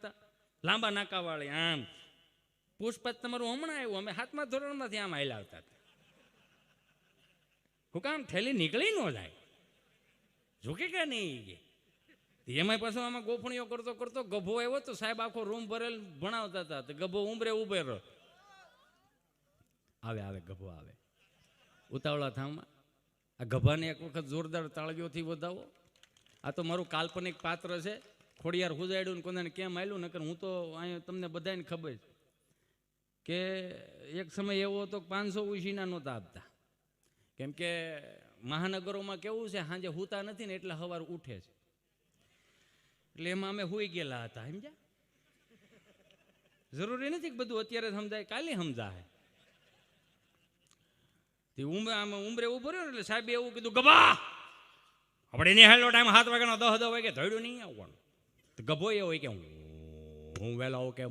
નહોતા, લાંબા નાકાવાળી આમ. પુષ્પત તમારું હમણાં આવ્યું, અમે 7મા ધોરણમાંથી આમ હાલ્યા આવતા હતા. હું કામ થેલી નીકળી ન જાય, ઝૂકે કે નહીં. એમાં પાછું આમાં ગોફણીઓ કરતો કરતો ગભો આવ્યો તો સાહેબ આખો રૂમ ભરેલ ભણાવતા હતા. તો ગભો ઉભે રહ્યો. આવે ગભો આવે ઉતાવળા થામમાં. આ ગભાને એક વખત જોરદાર તાળીઓથી વધાવો. આ તો મારું કાલ્પનિક પાત્ર છે. ખોડિયાર હુજાડ્યું ને કોને કેમ આવેલું, નકર હું તો અહીંયા તમને બધાને ખબર કે એક સમય એવો હતો 500 ઉછીના નહોતા આપતા. કેમ કે મહાનગરોમાં કેવું છે, સાંજે હુતા નથી ને એટલે સવાર ઉઠે છે. એટલે એમાં અમે હુઈ ગયેલા હતા. સમજ્યા? જરૂરી નથી કે બધું અત્યારે સમજાય, કાલે સમજાય. ઉંબરે ઉભો રહ્યો એટલે સાહેબ એવું કીધું, ગભા આપણે નિહાળનો ટાઈમ 7 વાગ્યાનો 10 વાગે ધોડ્યું નહીં આવવાનું. તો ગભો એ હોય કે હું વહેલો આવું કે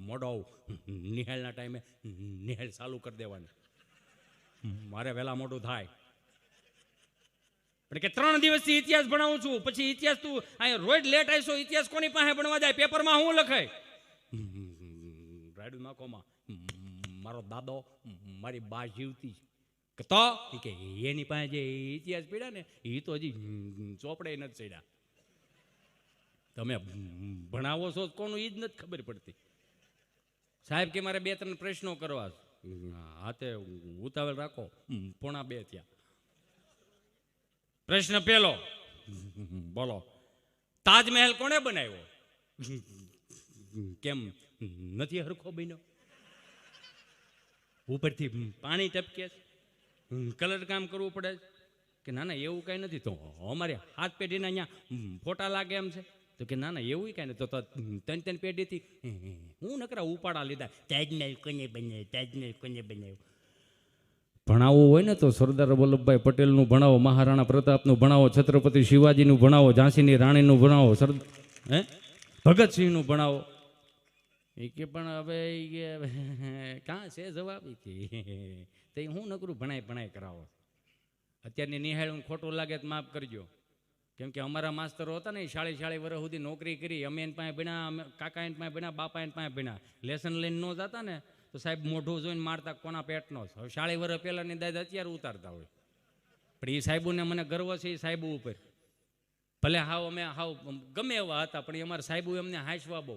મોડો આવું, નિહાળના ટાઈમે નિહાળ ચાલુ કરી દેવાની, મારે વહેલા મોટું થાય. પણ કે 3 દિવસથી ઇતિહાસ ભણાવું છું, પછી ઇતિહાસ તું અહીંયા રોજ લેટ આવીશો, ઇતિહાસ કોની પાસે ભણવા જાય? પેપરમાં શું લખાય? રાડુ નાખોમાં મારો દાદો મારી બા જીવતી કે તો કે એની પાસે જે ઇતિહાસ પીડ્યા ને એ તો હજી ચોપડે નથી ચડ્યા. તમે ભણાવો છો કોનું એ જ નથી ખબર પડતી. સાહેબ કે મારે 2-3 પ્રશ્નો કરવા, હાથે ઉતાવળ રાખો. 1:45 થયા. પ્રશ્ન પહેલો, બોલો તાજમહેલ કોણે બનાવ્યો? કેમ નથી હરખો બન્યો? ઉપરથી પાણી ટપકે, કલર કામ કરવું પડે કે ના એવું કાંઈ નથી. તો અમારે 7 પેઢીના અહીંયા ફોટા લાગે એમ છે. તો કે ના એવું કાંઈ નથી. તો 3 પેઢીથી હું નકરા ઉપાડા લીધા. તાજમહેલ કોને બનાવ્યો, તાજમહેલ કોને બનાવ્યો? ભણાવવું હોય ને તો સરદાર વલ્લભભાઈ પટેલનું ભણાવો, મહારાણા પ્રતાપનું ભણાવો, છત્રપતિ શિવાજીનું ભણાવો, ઝાંસીની રાણીનું ભણાવો, ભગતસિંહનું ભણાવો. એ કે પણ હવે કાં છે જવાબ કે તે હું નકરું ભણાય કરાવો. અત્યારની નિહાળ ખોટું લાગે તો માફ કરજો. કેમ કે અમારા માસ્તરો હતા ને 40 વર્ષ સુધી નોકરી કરી. અમે એની પાસે ભણ્યા, અમે કાકા એની પાસે ભણ્યા, બાપા એની પાસે ભણ્યા. લેસન લઈને ન જતા ને તો સાહેબ મોઢું જોઈને મારતા કોના પેટનો. હવે 40 વર્ષ પહેલાંની દાદ અત્યારે ઉતારતા હોય. પણ એ સાહેબોને મને ગર્વ છે એ સાહેબો ઉપર. ભલે અમે ગમે એવા હતા પણ અમારા સાહેબો એમને હાંસવા બહુ,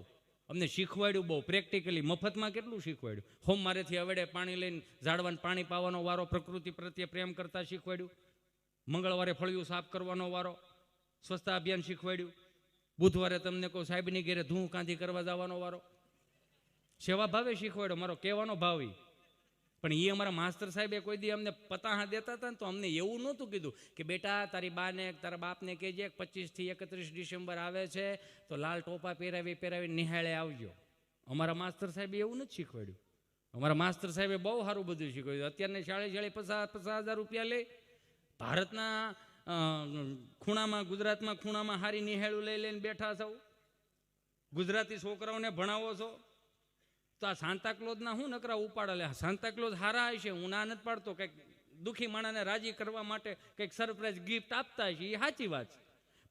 અમને શીખવાડ્યું બહુ પ્રેક્ટિકલી. મફતમાં કેટલું શીખવાડ્યું. હોમવારેથી અવેડે પાણી લઈને ઝાડવાને પાણી પાવાનો વારો, પ્રકૃતિ પ્રત્યે પ્રેમ કરતા શીખવાડ્યું. મંગળવારે ફળિયું સાફ કરવાનો વારો, સ્વચ્છતા અભિયાન શીખવાડ્યું. બુધવારે તમને કોઈ સાહેબની ઘેરે ધૂં કાંધી કરવા જવાનો વારો. સેવા ભાવે શીખવાડ્યો, મારો કહેવાનો ભાવ. પણ એ અમારા માસ્તર સાહેબે કોઈ દી અમને પતાહા દેતા હતા ને તો અમને એવું નહોતું કીધું કે બેટા તારી બાને તારા બાપને કહેજે 25 થી 31 ડિસેમ્બર આવે છે તો લાલ ટોપા પહેરાવી નિહાળે આવજો. અમારા માસ્તર સાહેબે એવું નથી શીખવાડ્યું. અમારા માસ્તર સાહેબે બહુ સારું બધું શીખવાડ્યું. અત્યારને 50,000 રૂપિયા લે, ભારતના ખૂણામાં, ગુજરાતમાં ખૂણામાં હારી નિહાળું લઈને બેઠા છો. ગુજરાતી છોકરાઓને ભણાવો છો. તો આ સાંતાક્લોઝના શું નકરા ઉપાડા લે? સાંતાક્લોઝ હારા હશે, હું ના નથી પાડતો. કંઈક દુઃખી માણાને રાજી કરવા માટે કંઈક સરપ્રાઈઝ ગિફ્ટ આપતા હશે, એ સાચી વાત છે.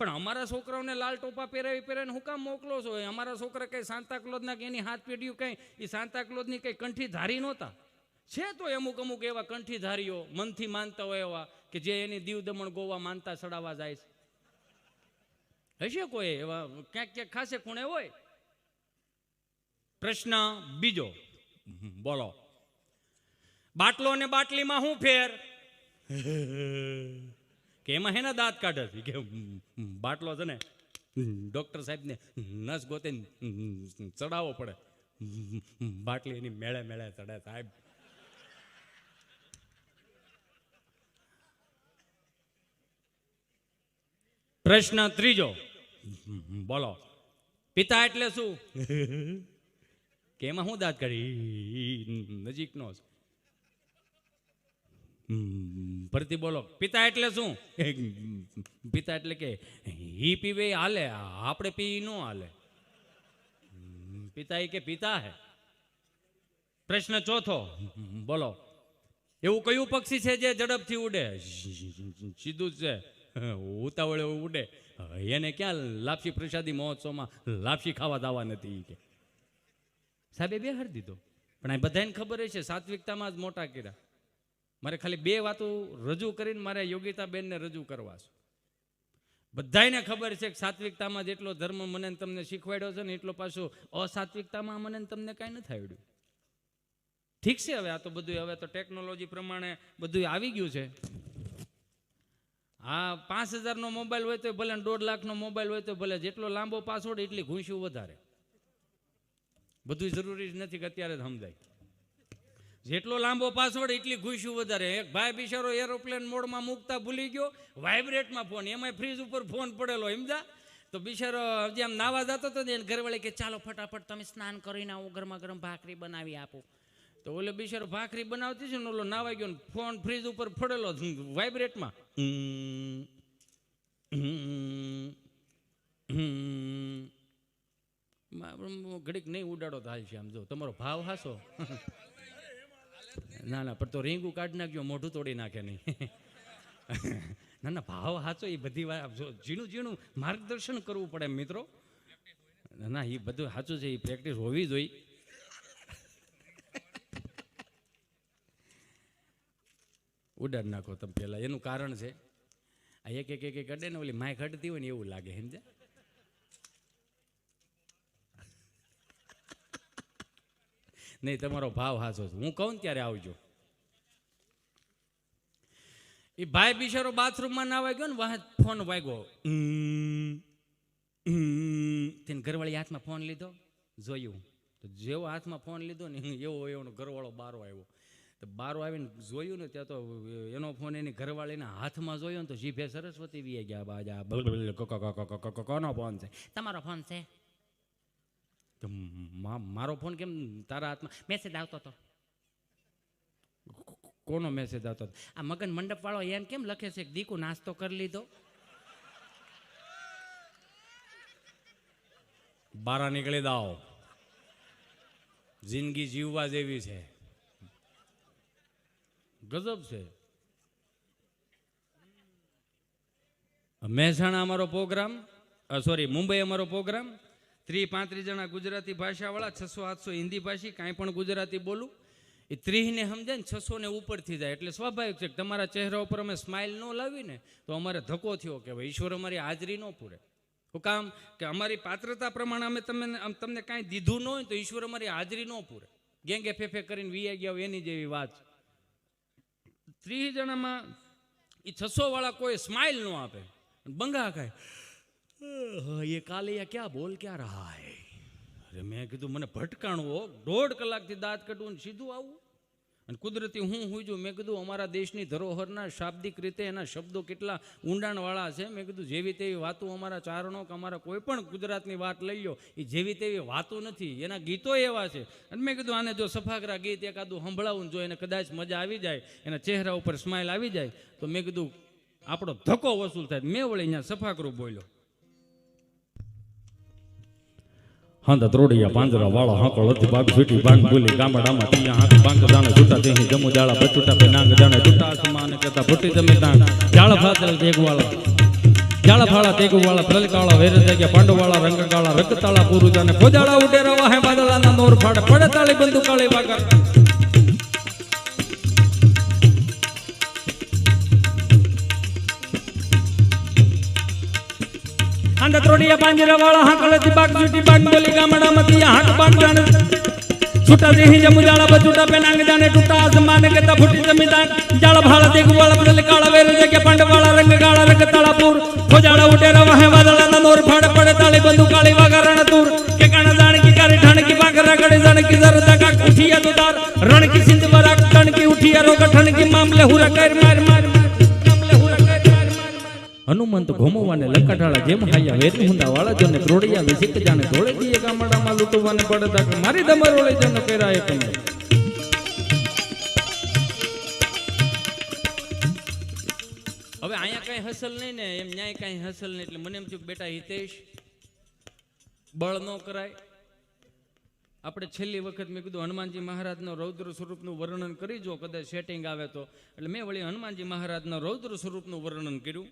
પણ અમારા છોકરાઓને લાલ ટોપા પહેરાવીને હું કામ મોકલો છો? અમારા છોકરા કંઈ સાંતાક્લોઝના કે એની હાથ પેઢીઓ કંઈ એ સાંતાક્લોઝની કંઈ કંઠી ધારી નહોતા. છે તો અમુક એવા કંઠી ધારીઓ મનથી માનતા હોય એવા કે જે એની દીવ દમણ ગોવા માનતા ચડાવવા જાય છે. હશે કોઈ એવા ક્યાંક ખાસે ખૂણે હોય. પ્રશ્ન બીજો, બોલો બાટલો અને બાટલીમાં શું ફેર? કે એમાં હેના દાંત કાઢે છે? કે બાટલો છે ને ડોક્ટર સાહેબને નસ ગોતે ચડાવવો પડે, બાટલી એની મેળે ચડે સાહેબ. પ્રશ્ન ત્રીજો, બોલો પિતા એટલે શું? કે એમાં શું દાંત કાઢી? નજીકનો ફરતી બોલો પિતા એટલે શું? પિતા એટલે કે હી પીવે હાલે, આપણે પી ન હાલે. પિતા કે પિતા હે. પ્રશ્ન ચોથો, બોલો એવું કયું પક્ષી છે જે ઝડપથી ઉડે? સીધું જ છે, ઉતાવળે ઉડે, એને ક્યાં લાપસી પ્રસાદી મહોત્સવમાં લાપસી ખાવા દાવા નથી કે સાહેબે બેહાર દીધો. પણ આ બધાને ખબર છે સાત્વિકતામાં જ મોટા કર્યા. મારે ખાલી 2 વાતો રજૂ કરીને મારે યોગિતાબેનને રજૂ કરવા છે. બધાને ખબર છે કે સાત્વિકતામાં જેટલો ધર્મ મને તમને શીખવાડ્યો છે ને એટલો પાછો અસાત્વિકતામાં મને તમને કાંઈ નથી આવડ્યું. ઠીક છે, હવે આ તો બધું હવે તો ટેકનોલોજી પ્રમાણે બધું આવી ગયું છે. આ 5000નો મોબાઈલ હોય તો ભલે, 1.5 લાખનો મોબાઈલ હોય તો ભલે, જેટલો લાંબો પાસવર્ડ એટલી ઘૂંસ્યું વધારે. બધું જરૂરી જ નથી કે અત્યારે જ સમજાય. જેટલો લાંબો પાસવર્ડ એટલી ઘૂસ્યું વધારે. એક ભાઈ બિચારો એરોપ્લેન મોડમાં મૂકતા ભૂલી ગયો, વાઇબ્રેટમાં ફોન, એમાંય ફ્રીજ ઉપર ફોન પડેલો, સમજા. તો બિચારો હજી આમ નાવા જતો હતો ને ઘરવાળી કે ચાલો ફટાફટ તમે સ્નાન કરીને આવો, ગરમા ગરમ ભાખરી બનાવી આપો. તો ઓલે બિચારો ભાખરી બનાવતી છે ને ઓલો નાવા ગયો ને ફોન ફ્રીજ ઉપર પડેલો વાઇબ્રેટમાં. ઘડીક નહીં ઉડાડો તો હાલ છે. આમ જો તમારો ભાવ હાસો. ના ના, પણ તો રીંગું કાઢી નાખજો, મોઢું તોડી નાખે નહીં. ના ના, ભાવ હાચો. એ બધી વાત ઝીણું ઝીણું માર્ગદર્શન કરવું પડે મિત્રો. ના, એ બધું સાચું છે, એ પ્રેક્ટિસ હોવી જોઈએ. ઉડાડ નાખો તમે પેલા. એનું કારણ છે આ એક એક એક અડે ને ઓલી માય ખડતી હોય ને એવું લાગે, સમજે. નહીં, તમારો ભાવ હાચો છે. હું કહું ત્યારે આવજો. એ ભાઈ બિચારો બાથરૂમમાં નાવા ગયો ને વાહ ફોન વાગ્યો. તેને ઘરવાળી હાથમાં ફોન લીધો, જોયું તો જેવો હાથમાં ફોન લીધો ને એવો એનો ઘરવાળો બારો આવ્યો. તો બારો આવીને જોયું ને ત્યાં તો એનો ફોન એની ઘરવાળીના હાથમાં જોયો ને તો જીભે સરસ્વતી વી ગયા. બાજા કોનો ફોન છે? તમારો ફોન છે. તો મારો ફોન કેમ તારા હાથમાં? મેસેજ આવતો હતો. કોનો મેસેજ આવતો હતો? આ મગન મંડપ વાળો એમ કેમ લખે છે કે દીકુ નાસ્તો કરી લીધો? બારા નીકળી દાઓ, જિંદગી જીવવા જેવી છે. ગજબ છે. મહેસાણા અમારો પ્રોગ્રામ, સોરી મુંબઈ અમારો પ્રોગ્રામ. 30-35 જણા ગુજરાતી ભાષાવાળા, 600-700 હિન્દી ભાષી, કાંઈ પણ ગુજરાતી બોલું એ 30 ને સમજાય ને 600 ને ઉપરથી જાય. એટલે સ્વાભાવિક છે કે તમારા ચહેરા ઉપર અમે સ્માઇલ ન લાવી ને તો અમારે ધક્કો થયો કે ભાઈ ઈશ્વર અમારી હાજરી ન પૂરે. શું કામ? કે અમારી પાત્રતા પ્રમાણે અમે તમને કાંઈ દીધું ન હોય તો ઈશ્વર અમારી હાજરી ન પૂરે. ગેંગે ફેફે કરીને વી ગયા એની જેવી વાત. 30 જણામાં એ 600 વાળા કોઈ સ્માઇલ ન આપે, બંગા ખાય. ये कालिया क्या बोल क्या रहा है? अरे मैं કીધું મને ભટકાણું હો, 1.5 કલાકથી દાંત કઢવું સીધું આવું. અને કુદરતી હું જો મેં કીધું અમારા દેશની ધરોહરના શાબ્દિક રીતે એના શબ્દો કેટલા ઊંડાણવાળા છે. મેં કીધું જેવી તેવી વાતો અમારા ચારણો કે અમારા કોઈ પણ ગુજરાતની વાત લઈ લો એ જેવી તેવી વાતો નથી, એના ગીતો એવા છે. અને મેં કીધું આને જો સફાગરા ગીત એકાદું સંભળાવું જો એને કદાચ મજા આવી જાય, એના ચહેરા ઉપર સ્માઇલ આવી જાય તો મેં કીધું આપણો ધક્કો વસૂલ થાય. મેં વળી અહીંયા સફાગરું બોલ્યો. હાંદા ત્રોડિયા પાંજરા વાળા હાંકળ હતી બાગ છૂટી બાંગ બોલી ગામડામાં તિયા હાથ બાંગ દાણે છૂટા તેહી જમુ જાળા બચૂટા પે નાંગ જાણે છૂટા આસમાન કહેતા ફૂટી જમે તાણ જાળ ફાતલ તેગવાળા જાળ ફાળા તેગવાળા પ્રલકાળા વેર જગ્યા પાંડવાળા રંગકાળા રક્તતાળા પુરુજાને ખોજાળા ઉડે રવા હે બાદલાના નોર ફાડે પડે તાળી બંદૂકાળી વાગર. હાંદા ત્રોડિયા પાંજરા વાળા હાંકળતી બાગ છૂટી બાગ બોલી ગામડામાં તિયા હાથ બાગ જાણે છૂટા દેહી જમુ જાળા બચૂટા પે નાંગ જાણે ટૂટા આસમાન કેતા ફૂટી જમી તાણ જાળ ભાળા તેગવાળા પ્રલકાળા વેર જગ્યા પાંડવાળા રંગકાળા રક્તતાળા પુર ખોજાળા ઉડે રવા હે બાદલાના નોર ફાડે પડે તાળી બંદૂકાળી વાગર રણ તુર કે કાણા જાણ કી કારી ઠાણ કી બાગરા ગડે જાણ કી જરતા કા ઉઠિયા દુદાર રણ કી સિંધ વરા કણ કી ઉઠિયા રો ગઠણ કી મામલે હુરા કર માર માર હનુમંત ઘોમવાને લંકાઢાળા જેમ હાયા વેરી હુંડા વાળા જોને ત્રોડિયા વિસિક જાણે ધોળે દીએ ગામડામાં લૂંટવાને પડતા કે મારી દમરોળે જનો કેરાય તમે. હવે અહીંયા કઈ હસલ નહીં ને એમ ન્યાય કઈ હસલ નહીં. એટલે મને એમ થયું બેટા હિતેશ બળ ન કરાય. આપણે છેલ્લી વખત મેં કીધું હનુમાનજી મહારાજનો રૌદ્ર સ્વરૂપનું વર્ણન કરી જો કદાચ સેટિંગ આવે તો. એટલે મેં વળી હનુમાનજી મહારાજના રૌદ્ર સ્વરૂપનું વર્ણન કર્યું.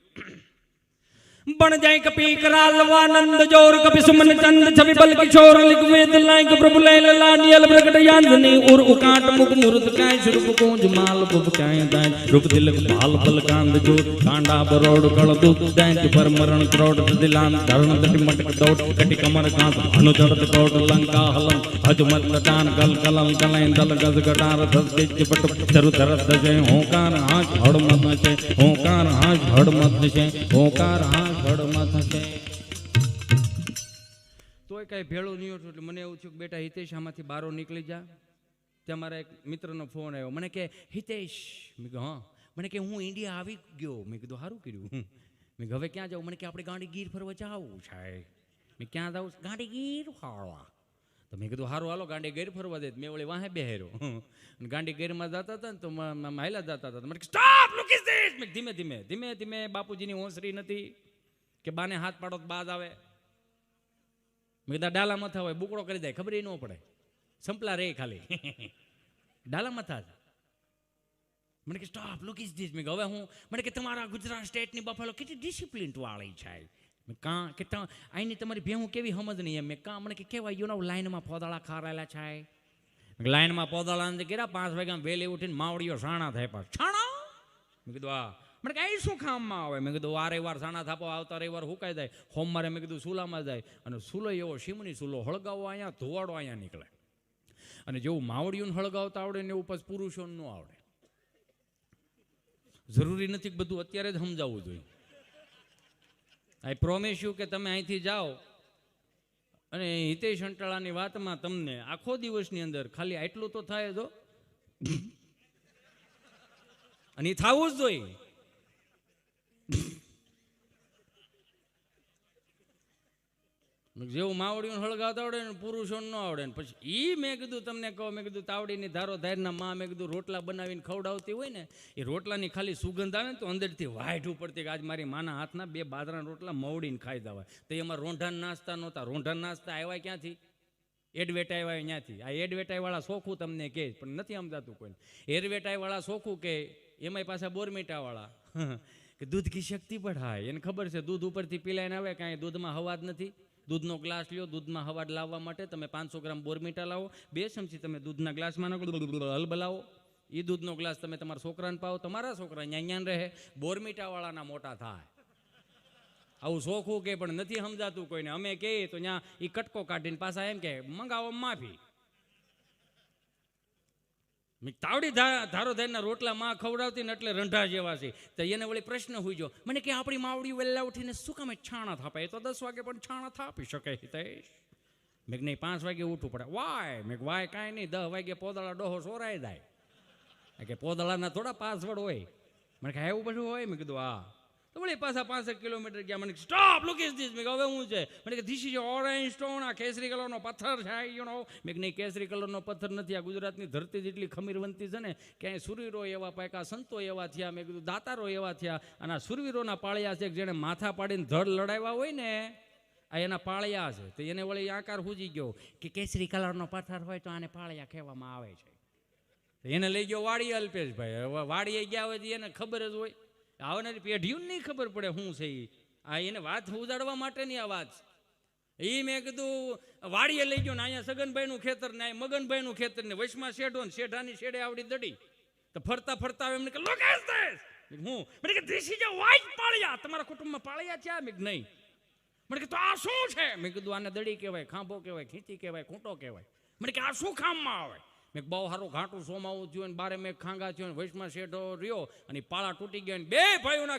बन जाए कपी करालवानंद जोर कपि सुमन चंद छवि बल किशोर लिख वेद लायक प्रभु लैल लानियल प्रकट यादनी उर उकाट मुख मूर्त काय स्वरूप कोज माल बुब काय दाय रूप तिलक भाल बल कांद जो कांडा बरोड कळ दुख दाय पर मरण क्रोड दिलान धरण दटि मटक दौड़ कटि कमर कांत भानु चढ़त कोट लंका हलन अजमत लटान गल कलल कलय दल गज गटार धस तेज पट चरु धरत जय ओंकार हाथ हड़ मत छे ओंकार हाथ हड़ मत छे ओंकार हाथ તોય કઈ ભેળું નહીં હતું એટલે મને એવું થયું કે બેટા હિતેશ આમાંથી બારો નીકળી જા. ત્યાં મારા એક મિત્રનો ફોન આવ્યો. મને કે હિતેશ, મેં કીધું હા. મને કે હું ઇન્ડિયા આવી ગયો. મેં કીધું સારું કર્યું. મેં હવે ક્યાં જાઉં? મને કે આપણે ગાંડીગીર ફરવા જવું છે. મેં ક્યાં જાઉં? ગાંડીગીર ફરવા. તો મેં કીધું સારું હાલો ગાંડીગીર ફરવા દે. મેં વળી વાહે બેહેરો. ગાંડીગીરમાં જતા હતા ને તો હાલ્યા જતા હતા. મને સ્ટોપ લુક ઇઝ ધીસ. મેં ધીમે ધીમે ધીમે ધીમે બાપુજીની હોંસરી નથી કે બાને હાથ પાડો તો બાદ આવે. મેં કીધા ડાલા મથા હોય બુકડો કરી દે ખબર ન પડે. સંપલા રે ખાલી ડાલા મથા જ. મને કે સ્ટોપ લુક ઇઝ ધીસ. મેં હવે હું મને કે તમારા ગુજરાત સ્ટેટની બફાલો કેટલી ડિસિપ્લિન વાળી છે. મેં કાં કે અહીંની તમારી ભેહું કેવી સમજ નહીં એમ. મેં કાં મને કે કેવાય યુ નો લાઈનમાં પોદાળા ખારાયેલા છે. લાઈનમાં પોદાળા કર્યા 5 વાગ્યા વહેલી ઉઠીને માવડીઓ સાણા થાય પાછ છાણા. મેં કીધું હા. મને કઈ શું કામમાં આવે? મેં કીધું આ રવિવાર સાણા થાપો આવતા રવિવાર હુકાઈ જાય. સોમવારે મેં કીધું સુલામાં જાય અને સુલો એવો શીમની સુલો હળગાવો અહીંયા ધોવાડો અહીંયા નીકળે. અને જેવું માવડીઓને હળગાવતા આવડે ને એવું પછી પુરુષોને ન આવડે. જરૂરી નથી કે બધું અત્યારે જ સમજાવવું જોઈએ. આઈ પ્રોમિસ યુ કે તમે અહીંથી જાઓ અને હિતેશ અંટાળાની વાતમાં તમને આખો દિવસની અંદર ખાલી આટલું તો થાય તો અને એ થવું જ જોઈએ. જેવું માવડીઓને હળગાવતા આવડે ને પુરુષોને ન આવડે ને પછી એ મેં કીધું તમને કહો. મેં કીધું તાવડીની ધારો ધારના માં મેં કીધું રોટલા બનાવીને ખવડાવતી હોય ને એ રોટલાની ખાલી સુગંધ આવે ને તો અંદરથી વાઈટ ઉપડતી કે આજ મારી માના હાથના 2 બાજરાના રોટલા મવડીને ખાઈ દેવાય. તો એમાં રોંઢાન નાસ્તા નહોતા. રોંઢાન નાસ્તા આવ્યા ક્યાંથી? એડવેટાઈ આવ્યા ત્યાંથી. આ એડવેટાઈવાળા સોખું તમને કહે પણ નથી સમજાતું કોઈને. એડવેટાઈવાળા સોખું કે એમાંય પાછા બોરમીટાવાળા કે દૂધ કી શક્તિ બઢાય. એને ખબર છે દૂધ ઉપરથી પીલાઈને આવે કાંઈ દૂધમાં હવા જ નથી. દૂધનો ગ્લાસ લ્યો. દૂધમાં હવા લાવવા માટે તમે 500 ગ્રામ બોરમીટા લાવો. 2 ચમચી તમે દૂધના ગ્લાસમાં નાખો હલબલાવો. એ દૂધનો ગ્લાસ તમે તમારા છોકરાને પાવો. તમારા છોકરા ન્યાન રહે. બોરમીટાવાળાના મોટા થાય. આવું સોખું કે પણ નથી સમજાતું કોઈને. અમે કહીએ તો ત્યાં એ કટકો કાઢીને પાછા એમ કે મંગાવો માફી. તાવડી ધારો ધારના રોટલા માં ખવડાવતી ને એટલે રંઢા જેવા છે. તો એને વળી પ્રશ્ન હોઈજો મને કે આપણી માવડી વહેલા ઉઠીને શું કામે છાણા થાપે? તો 10 વાગે પણ છાણા થાપી શકે હિતેશ. મેં નહીં 5 વાગે ઉઠવું પડે. વાય? મેં વાય કાંઈ નહીં 10 વાગે પોદળા ડોહો સોરાઈ જાય કે પોદળાના થોડા પાસવર્ડ હોય. મને કે એવું બધું હોય? મેં કીધું હા. તો વળી પાછા 5 કિલોમીટર ગયા. મને સ્ટોપ લુક ઇઝ ધીસ. મેં હવે હું છે? મને કે ધીસ ઇઝ ઓરેન્જ સ્ટોન. આ કેસરી કલરનો પથ્થર છે યુ નો. મેં નહીં કેસરી કલરનો પથ્થર નથી. આ ગુજરાતની ધરતી જેટલી ખમીરવંતી છે ને ક્યાંય સુરવીરો એવા પાક્યા, સંતો એવા થયા. મેં કીધું દાતારો એવા થયા. અને આ સુરવીરોના પાળિયા છે જેણે માથા પાડીને ધડ લડાવ્યા હોય ને આ એના પાળિયા છે. તો એને વળી આકાર હુજી ગયો કે કેસરી કલરનો પથ્થર હોય તો આને પાળિયા કહેવામાં આવે છે. એને લઈ ગયો વાડી અલ્પેશભાઈ. હવે વાડીએ ગયા હોય એને ખબર જ હોય. આવનારી પેઢીઓને નહીં ખબર પડે શું છે એ. આ એને વાત ઉજાડવા માટેની આ વાત છે. એ મેં કીધું વાડીએ લઈ ગયો ને અહીંયા સગનભાઈનું ખેતર ને અહીં મગનભાઈનું ખેતર ને વચમાં શેઢો ને શેઢાની શેડે આવડી દડી. તો ફરતા ફરતા એમને કે લોક ઇઝ ધીસ. હું મને કે ધીસ ઇઝ અ વ્હાઇટ પાળિયા. તમારા કુટુંબમાં પાળિયા છે? મેં નહીં. મને કે તો આ શું છે? મેં કીધું આને દડી કહેવાય, ખાંભો કહેવાય, ખીચી કહેવાય, ખૂંટો કહેવાય. મને કે આ શું કામમાં આવે? મેં બહુ સારું ઘાટું સોમાવું થયું ને બારે મેં ખાંગા થયો ને વચમાં શેઢો રહ્યો અને પાળા તૂટી ગયા ને 2 ભાઈઓના